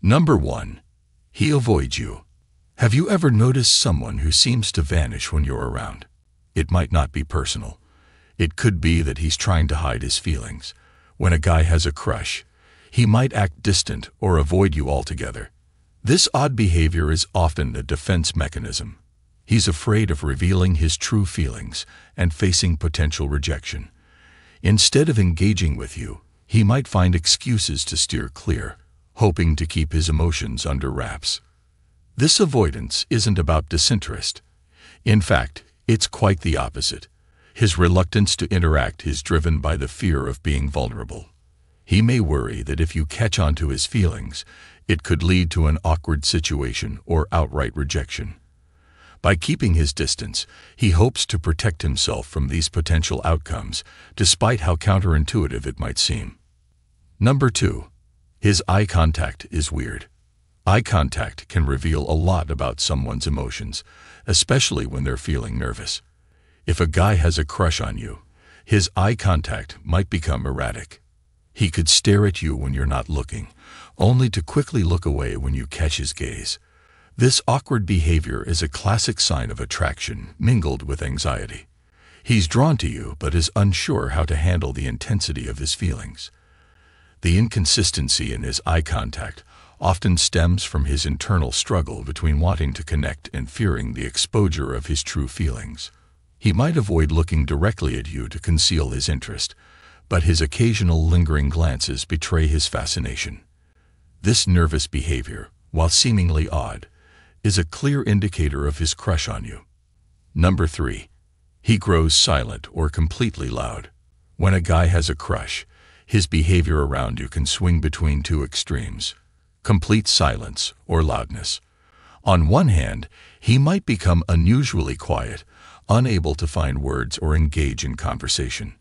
Number 1. He avoids you. Have you ever noticed someone who seems to vanish when you're around? It might not be personal. It could be that he's trying to hide his feelings. When a guy has a crush, he might act distant or avoid you altogether. This odd behavior is often a defense mechanism. He's afraid of revealing his true feelings and facing potential rejection. Instead of engaging with you, he might find excuses to steer clear, hoping to keep his emotions under wraps. This avoidance isn't about disinterest. In fact, it's quite the opposite. His reluctance to interact is driven by the fear of being vulnerable. He may worry that if you catch on to his feelings, it could lead to an awkward situation or outright rejection. By keeping his distance, he hopes to protect himself from these potential outcomes, despite how counterintuitive it might seem. Number 2. His eye contact is weird. Eye contact can reveal a lot about someone's emotions, especially when they're feeling nervous. If a guy has a crush on you, his eye contact might become erratic. He could stare at you when you're not looking, only to quickly look away when you catch his gaze. This awkward behavior is a classic sign of attraction mingled with anxiety. He's drawn to you but is unsure how to handle the intensity of his feelings. The inconsistency in his eye contact often stems from his internal struggle between wanting to connect and fearing the exposure of his true feelings. He might avoid looking directly at you to conceal his interest, but his occasional lingering glances betray his fascination. This nervous behavior, while seemingly odd, is a clear indicator of his crush on you. Number 3. He grows silent or completely loud. When a guy has a crush, his behavior around you can swing between two extremes: complete silence or loudness. On one hand, he might become unusually quiet, unable to find words or engage in conversation.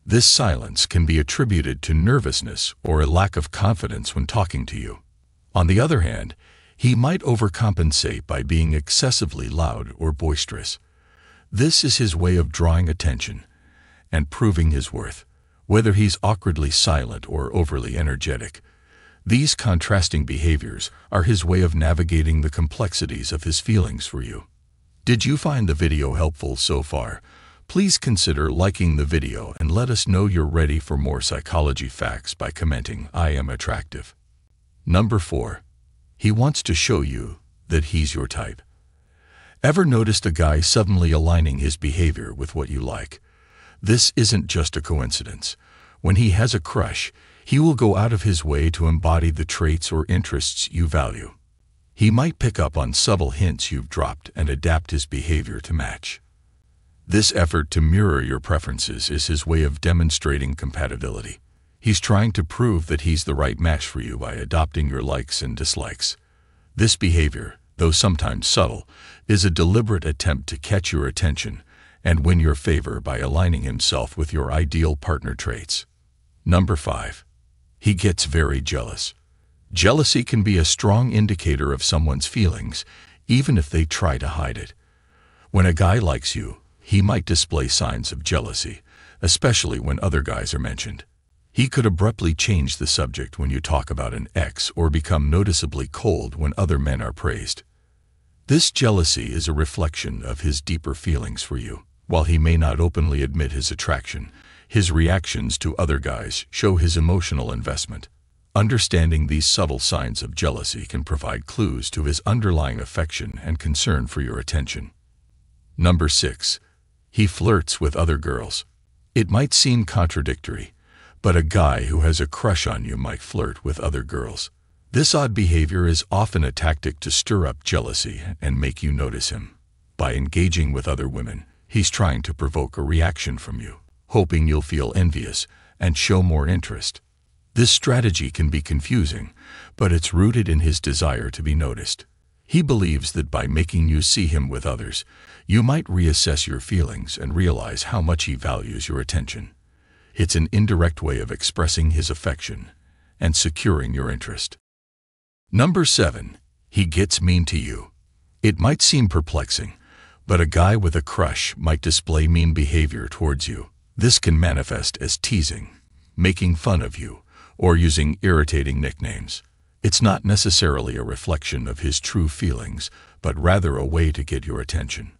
This silence can be attributed to nervousness or a lack of confidence when talking to you. On the other hand, he might overcompensate by being excessively loud or boisterous. This is his way of drawing attention and proving his worth, whether he's awkwardly silent or overly energetic. These contrasting behaviors are his way of navigating the complexities of his feelings for you. Did you find the video helpful so far? Please consider liking the video and let us know you're ready for more psychology facts by commenting, "I am attractive." Number 4. He wants to show you that he's your type. Ever noticed a guy suddenly aligning his behavior with what you like? This isn't just a coincidence. When he has a crush, he will go out of his way to embody the traits or interests you value. He might pick up on subtle hints you've dropped and adapt his behavior to match. This effort to mirror your preferences is his way of demonstrating compatibility. He's trying to prove that he's the right match for you by adopting your likes and dislikes. This behavior, though sometimes subtle, is a deliberate attempt to catch your attention and win your favor by aligning himself with your ideal partner traits. Number 5. He gets very jealous. Jealousy can be a strong indicator of someone's feelings, even if they try to hide it. When a guy likes you, he might display signs of jealousy, especially when other guys are mentioned. He could abruptly change the subject when you talk about an ex or become noticeably cold when other men are praised. This jealousy is a reflection of his deeper feelings for you. While he may not openly admit his attraction, his reactions to other guys show his emotional investment. Understanding these subtle signs of jealousy can provide clues to his underlying affection and concern for your attention. Number 6. He flirts with other girls. It might seem contradictory, but a guy who has a crush on you might flirt with other girls. This odd behavior is often a tactic to stir up jealousy and make you notice him. By engaging with other women, he's trying to provoke a reaction from you, hoping you'll feel envious and show more interest. This strategy can be confusing, but it's rooted in his desire to be noticed. He believes that by making you see him with others, you might reassess your feelings and realize how much he values your attention. It's an indirect way of expressing his affection and securing your interest. Number 7. He gets mean to you. It might seem perplexing, but a guy with a crush might display mean behavior towards you. This can manifest as teasing, making fun of you, or using irritating nicknames. It's not necessarily a reflection of his true feelings, but rather a way to get your attention.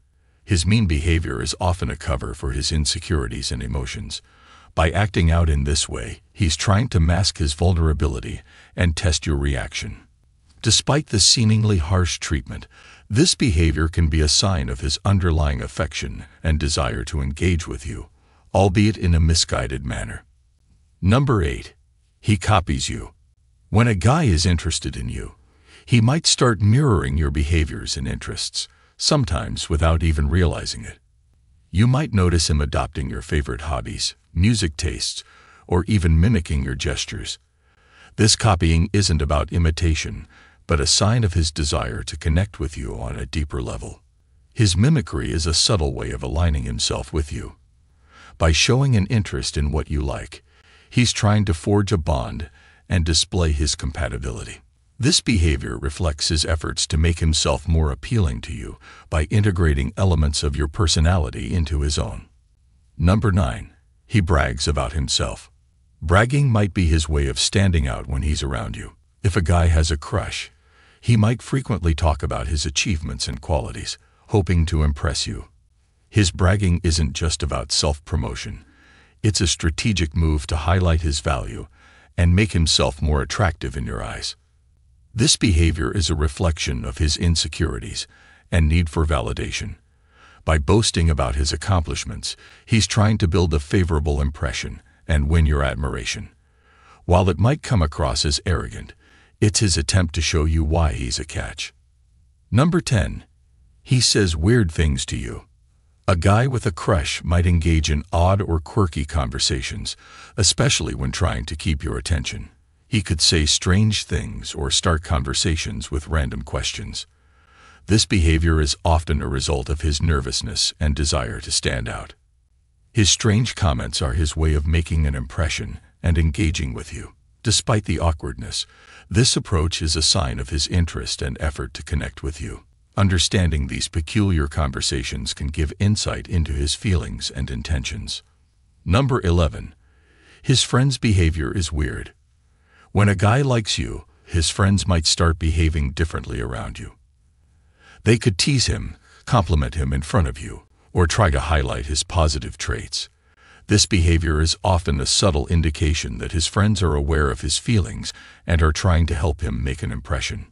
His mean behavior is often a cover for his insecurities and emotions. By acting out in this way, he's trying to mask his vulnerability and test your reaction. Despite the seemingly harsh treatment, this behavior can be a sign of his underlying affection and desire to engage with you, albeit in a misguided manner. Number 8. He copies you. When a guy is interested in you, he might start mirroring your behaviors and interests, sometimes without even realizing it. You might notice him adopting your favorite hobbies, music tastes, or even mimicking your gestures. This copying isn't about imitation, but a sign of his desire to connect with you on a deeper level. His mimicry is a subtle way of aligning himself with you. By showing an interest in what you like, he's trying to forge a bond and display his compatibility. This behavior reflects his efforts to make himself more appealing to you by integrating elements of your personality into his own. Number 9. He brags about himself. Bragging might be his way of standing out when he's around you. If a guy has a crush, he might frequently talk about his achievements and qualities, hoping to impress you. His bragging isn't just about self-promotion. It's a strategic move to highlight his value and make himself more attractive in your eyes. This behavior is a reflection of his insecurities and need for validation. By boasting about his accomplishments, he's trying to build a favorable impression and win your admiration. While it might come across as arrogant, it's his attempt to show you why he's a catch. Number 10. He says weird things to you. A guy with a crush might engage in odd or quirky conversations, especially when trying to keep your attention. He could say strange things or start conversations with random questions. This behavior is often a result of his nervousness and desire to stand out. His strange comments are his way of making an impression and engaging with you. Despite the awkwardness, this approach is a sign of his interest and effort to connect with you. Understanding these peculiar conversations can give insight into his feelings and intentions. Number 11. His friends' behavior is weird. When a guy likes you, his friends might start behaving differently around you. They could tease him, compliment him in front of you, or try to highlight his positive traits. This behavior is often a subtle indication that his friends are aware of his feelings and are trying to help him make an impression.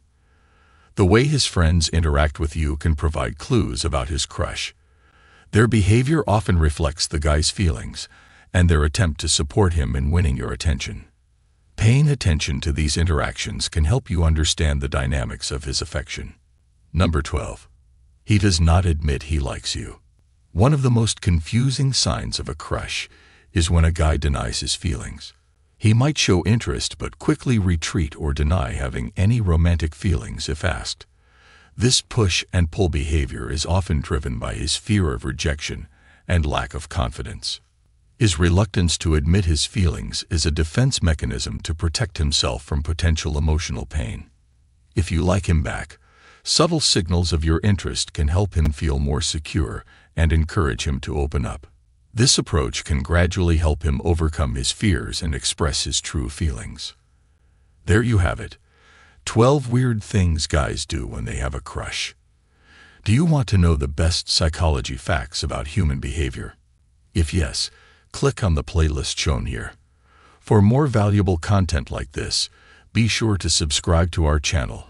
The way his friends interact with you can provide clues about his crush. Their behavior often reflects the guy's feelings and their attempt to support him in winning your attention. Paying attention to these interactions can help you understand the dynamics of his affection. Number 12. He does not admit he likes you. One of the most confusing signs of a crush is when a guy denies his feelings. He might show interest but quickly retreat or deny having any romantic feelings if asked. This push and pull behavior is often driven by his fear of rejection and lack of confidence. His reluctance to admit his feelings is a defense mechanism to protect himself from potential emotional pain. If you like him back, subtle signals of your interest can help him feel more secure and encourage him to open up. This approach can gradually help him overcome his fears and express his true feelings. There you have it. 12 weird things guys do when they have a crush. Do you want to know the best psychology facts about human behavior? If yes, click on the playlist shown here. For more valuable content like this, be sure to subscribe to our channel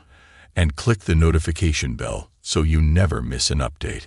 and click the notification bell so you never miss an update.